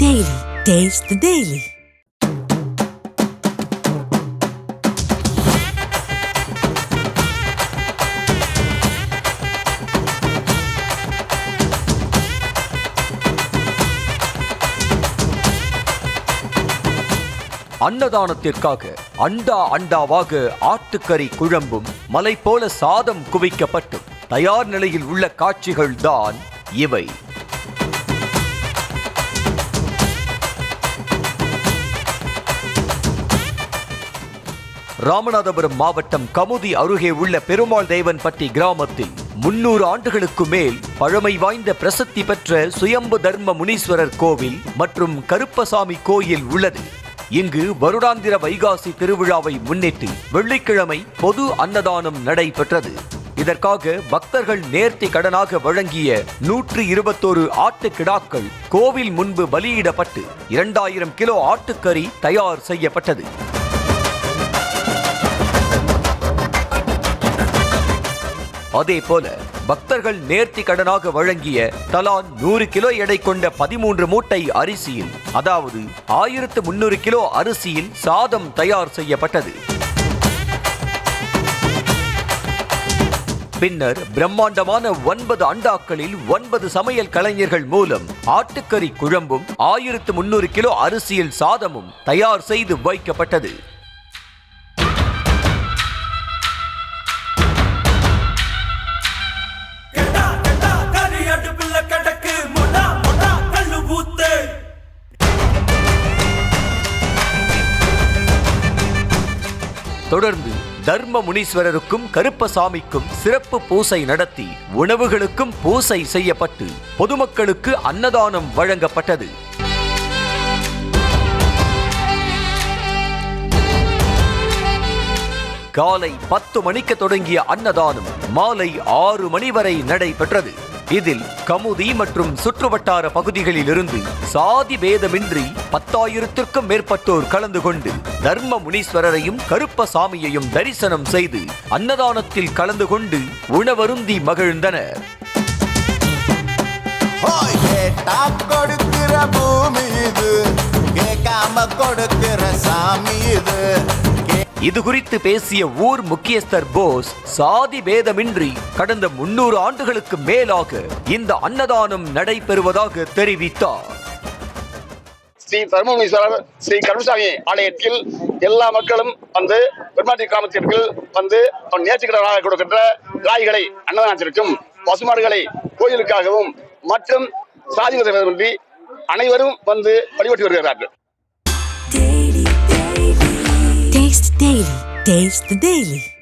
Daily. Taste the Daily. அன்னதானத்திற்காக அண்டாவாக ஆட்டுக்கறி குழம்பும் மலை போல சாதம் குவிக்கப்பட்டும் தயார் நிலையில் உள்ள காட்சிகள் தான் இவை. ராமநாதபுரம் மாவட்டம் கமுதி அருகே உள்ள பெருமாள் தேவன்பட்டி கிராமத்தில் 300 ஆண்டுகளுக்கு மேல் பழமை வாய்ந்த பிரசித்தி பெற்ற சுயம்பு தர்ம முனீஸ்வரர் கோவில் மற்றும் கருப்பசாமி கோயில் உள்ளது. இங்கு வருடாந்திர வைகாசி திருவிழாவை முன்னிட்டு வெள்ளிக்கிழமை பொது அன்னதானம் நடைபெற்றது. இதற்காக பக்தர்கள் நேர்த்தி கடனாக வழங்கிய 121 ஆட்டுக்கிடாக்கள் கோவில் முன்பு பலியிடப்பட்டு 2000 கிலோ ஆட்டுக்கறி தயார் செய்யப்பட்டது. அதேபோல பக்தர்கள் நேர்த்தி கடனாக வழங்கிய தலா 100 கிலோ எடை கொண்ட 13 மூட்டை அரிசியில், அதாவது 1300 கிலோ அரிசியில் சாதம் தயார் செய்யப்பட்டது. பின்னர் பிரம்மாண்டமான 9 அண்டாக்களில் 9 சமையல் கலைஞர்கள் மூலம் ஆட்டுக்கறி குழம்பும் 1300 கிலோ அரிசியில் சாதமும் தயார் செய்து வைக்கப்பட்டது. தொடர்ந்து தர்ம முனீஸ்வரருக்கும் கருப்பசாமிக்கும் சிறப்பு பூசை நடத்தி உணவுகளுக்கும் பூசை செய்யப்பட்டு பொதுமக்களுக்கு அன்னதானம் வழங்கப்பட்டது. காலை 10 மணிக்கு தொடங்கிய அன்னதானம் மாலை 6 மணி வரை நடைபெற்றது. இதில் கமுதி மற்றும் சுற்றுவட்டார பகுதிகளில் இருந்து சாதி பேதமின்றி 10,000த்திற்கும் மேற்பட்டோர் கலந்து கொண்டு தர்ம முனீஸ்வரரையும் கருப்பசாமியையும் தரிசனம் செய்து அன்னதானத்தில் கலந்து கொண்டு உணவருந்தி மகிழ்ந்தனர். இது குறித்து பேசிய ஊர் முக்கியஸ்தர் போஸ், சாதி பேதமின்றி கடந்த 300 ஆண்டுகளுக்கு மேலாக இந்த அன்னதானம் நடைபெறுவதாக தெரிவித்தார். ஸ்ரீ தர்மமுனீஸ்வரர் ஸ்ரீ கருப்பசாமி ஆலயத்தில் எல்லா மக்களும் வந்து பெருமாட்டி கிராமத்திற்கு வந்து நேர்த்திக்கடனாக கொடுக்கின்ற காய்களை அன்னதானத்திற்கும் பசுமாடுகளை கோயிலுக்காகவும் மற்றும் சாதி பேதமின்றி அனைவரும் வந்து வழிபட்டு வருகிறார்கள். Taste the Daily.